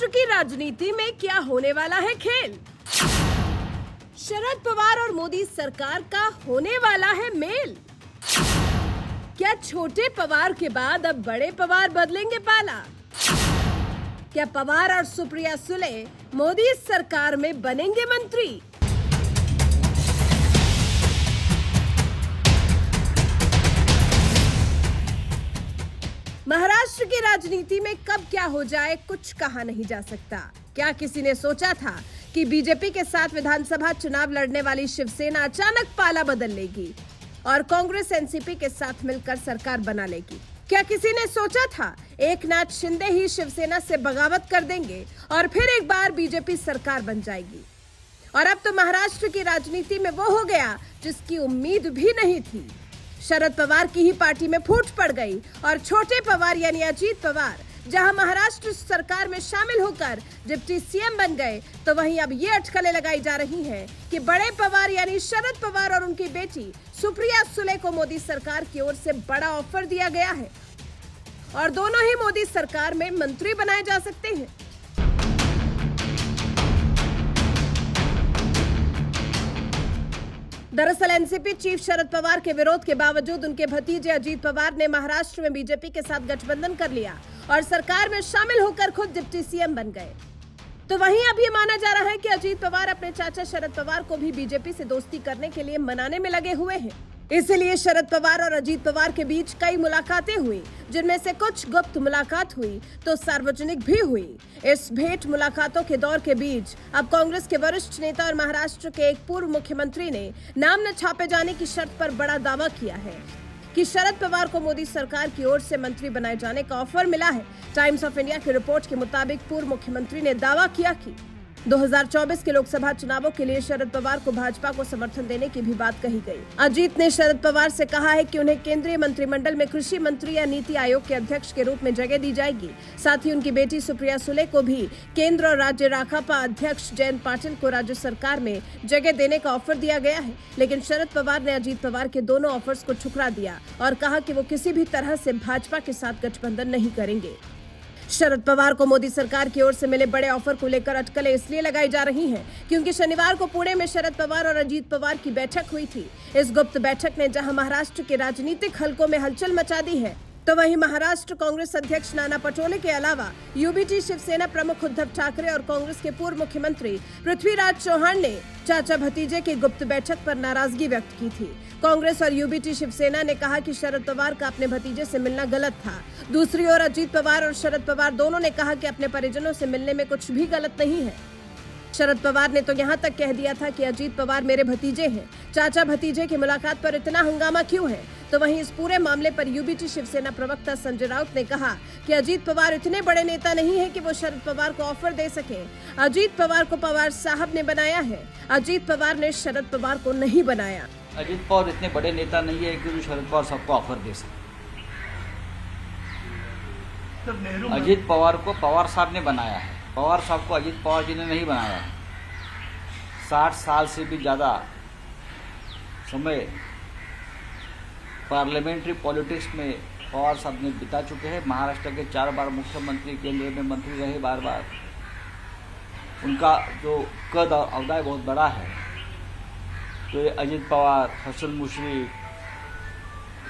की राजनीति में क्या होने वाला है खेल? शरद पवार और मोदी सरकार का होने वाला है मेल। क्या छोटे पवार के बाद अब बड़े पवार बदलेंगे पाला? क्या पवार और सुप्रिया सुले मोदी सरकार में बनेंगे मंत्री? महाराष्ट्र की राजनीति में कब क्या हो जाए कुछ कहा नहीं जा सकता। क्या किसी ने सोचा था कि बीजेपी के साथ विधानसभा चुनाव लड़ने वाली शिवसेना अचानक पाला बदल लेगी और कांग्रेस एनसीपी के साथ मिलकर सरकार बना लेगी? क्या किसी ने सोचा था एकनाथ शिंदे ही शिवसेना से बगावत कर देंगे और फिर एक बार बीजेपी सरकार बन जाएगी? और अब तो महाराष्ट्र की राजनीति में वो हो गया जिसकी उम्मीद भी नहीं थी। शरद पवार की ही पार्टी में फूट पड़ गई और छोटे पवार यानी अजीत पवार जहां महाराष्ट्र सरकार में शामिल होकर डिप्टी सीएम बन गए, तो वहीं अब ये अटकलें लगाई जा रही हैं कि बड़े पवार यानी शरद पवार और उनकी बेटी सुप्रिया सुले को मोदी सरकार की ओर से बड़ा ऑफर दिया गया है और दोनों ही मोदी सरकार में मंत्री बनाए जा सकते हैं। दरअसल एनसीपी चीफ शरद पवार के विरोध के बावजूद उनके भतीजे अजीत पवार ने महाराष्ट्र में बीजेपी के साथ गठबंधन कर लिया और सरकार में शामिल होकर खुद डिप्टी सीएम बन गए। तो वहीं अब ये माना जा रहा है कि अजीत पवार अपने चाचा शरद पवार को भी बीजेपी से दोस्ती करने के लिए मनाने में लगे हुए हैं। इसलिए शरद पवार और अजीत पवार के बीच कई मुलाकातें हुई, जिनमें से कुछ गुप्त मुलाकात हुई तो सार्वजनिक भी हुई। इस भेंट मुलाकातों के दौर के बीच अब कांग्रेस के वरिष्ठ नेता और महाराष्ट्र के एक पूर्व मुख्यमंत्री ने नाम न छापे जाने की शर्त पर बड़ा दावा किया है कि शरद पवार को मोदी सरकार की ओर से मंत्री बनाए जाने का ऑफर मिला है। टाइम्स ऑफ इंडिया की रिपोर्ट के मुताबिक पूर्व मुख्यमंत्री ने दावा किया कि 2024 के लोकसभा चुनावों के लिए शरद पवार को भाजपा को समर्थन देने की भी बात कही गई। अजीत ने शरद पवार से कहा है कि उन्हें केंद्रीय मंत्रिमंडल में कृषि मंत्री या नीति आयोग के अध्यक्ष के रूप में जगह दी जाएगी। साथ ही उनकी बेटी सुप्रिया सुले को भी केंद्र और राज्य राकापा अध्यक्ष जयंत पाटिल को राज्य सरकार में जगह देने का ऑफर दिया गया है। लेकिन शरद पवार ने अजीत पवार के दोनों ऑफर्स को ठुकरा दिया और कहा कि वो किसी भी तरह से भाजपा के साथ गठबंधन नहीं करेंगे। शरद पवार को मोदी सरकार की ओर से मिले बड़े ऑफर को लेकर अटकलें इसलिए लगाई जा रही हैं क्योंकि शनिवार को पुणे में शरद पवार और अजीत पवार की बैठक हुई थी। इस गुप्त बैठक ने जहां महाराष्ट्र के राजनीतिक हलकों में हलचल मचा दी है, तो वहीं महाराष्ट्र कांग्रेस अध्यक्ष नाना पटोले के अलावा यूबीटी शिवसेना प्रमुख उद्धव ठाकरे और कांग्रेस के पूर्व मुख्यमंत्री पृथ्वीराज चौहान ने चाचा भतीजे की गुप्त बैठक पर नाराजगी व्यक्त की थी। कांग्रेस और यूबीटी शिवसेना ने कहा कि शरद पवार का अपने भतीजे से मिलना गलत था। दूसरी ओर अजीत पवार और शरद पवार दोनों ने कहा कि अपने परिजनों से मिलने में कुछ भी गलत नहीं है। शरद पवार ने तो यहां तक कह दिया था कि अजीत पवार मेरे भतीजे हैं, चाचा भतीजे की मुलाकात पर इतना हंगामा क्यों है? तो वहीं इस पूरे मामले पर यूबीटी शिवसेना प्रवक्ता संजय राउत ने कहा कि अजीत पवार इतने बड़े नेता नहीं है कि वो शरद पवार को ऑफर दे सके। अजीत पवार को पवार साहब ने बनाया है, अजीत पवार ने शरद पवार को नहीं बनाया। अजीत पवार इतने बड़े नेता नहीं है कि जो शरद पवार सबको ऑफर दे सके। अजीत पवार को पवार साहब ने बनाया है, पवार साहब को अजीत पवार जी ने नहीं बनाया है। 60 साल से भी ज़्यादा समय पार्लियामेंट्री पॉलिटिक्स में पवार साहब ने बिता चुके हैं। महाराष्ट्र के 4 बार मुख्यमंत्री, केंद्र में मंत्री रहे बार बार। उनका जो कद और अवदाय बहुत बड़ा है। तो ये अजीत पवार, हसन मुश्रीफ,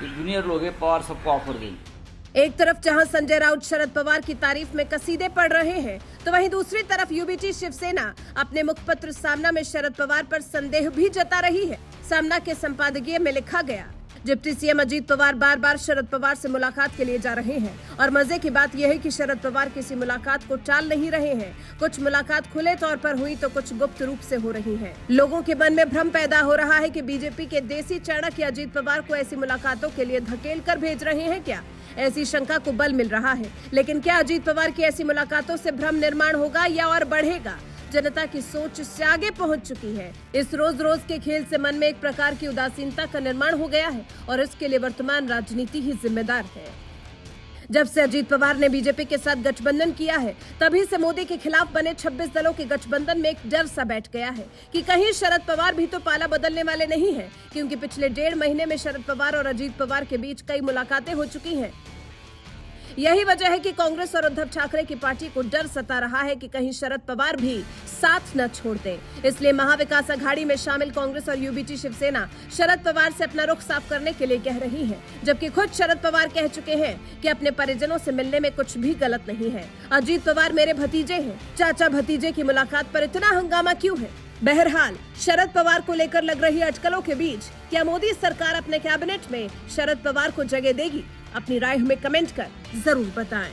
ये जूनियर लोग हैं, पवार सबको ऑफर देंगे। एक तरफ जहां संजय राउत शरद पवार की तारीफ में कसीदे पढ़ रहे हैं, तो वहीं दूसरी तरफ यूबीटी शिवसेना अपने मुखपत्र सामना में शरद पवार पर संदेह भी जता रही है। सामना के संपादकीय में लिखा गया, डिप्टी सीएम अजीत पवार बार बार शरद पवार से मुलाकात के लिए जा रहे हैं और मजे की बात यह है कि शरद पवार किसी मुलाकात को टाल नहीं रहे हैं। कुछ मुलाकात खुले तौर पर हुई तो कुछ गुप्त रूप से हो रही है। लोगों के मन में भ्रम पैदा हो रहा है कि बीजेपी के देसी चाणक्य अजीत पवार को ऐसी मुलाकातों के लिए धकेल कर भेज रहे हैं क्या? ऐसी शंका को बल मिल रहा है। लेकिन क्या अजीत पवार की ऐसी मुलाकातों से भ्रम निर्माण होगा या और बढ़ेगा? जनता की सोच इससे आगे पहुंच चुकी है। इस रोज रोज के खेल से मन में एक प्रकार की उदासीनता का निर्माण हो गया है और इसके लिए वर्तमान राजनीति ही जिम्मेदार है। जब से अजीत पवार ने बीजेपी के साथ गठबंधन किया है, तभी से मोदी के खिलाफ बने 26 दलों के गठबंधन में एक डर सा बैठ गया है कि कहीं शरद पवार भी तो पाला बदलने वाले नहीं हैं, क्योंकि पिछले 1.5 महीने में शरद पवार और अजीत पवार के बीच कई मुलाकातें हो चुकी हैं। यही वजह है कि कांग्रेस और उद्धव ठाकरे की पार्टी को डर सता रहा है कि कहीं शरद पवार भी साथ न छोड़ दें। इसलिए महाविकास अघाड़ी में शामिल कांग्रेस और यूबीटी शिवसेना शरद पवार से अपना रुख साफ करने के लिए कह रही है, जबकि खुद शरद पवार कह चुके हैं कि अपने परिजनों से मिलने में कुछ भी गलत नहीं है। अजीत पवार मेरे भतीजे हैं, चाचा भतीजे की मुलाकात पर इतना हंगामा क्यों है? बहरहाल शरद पवार को लेकर लग रही अटकलों के बीच क्या मोदी सरकार अपने कैबिनेट में शरद पवार को जगह देगी? अपनी राय हमें कमेंट कर जरूर बताएं।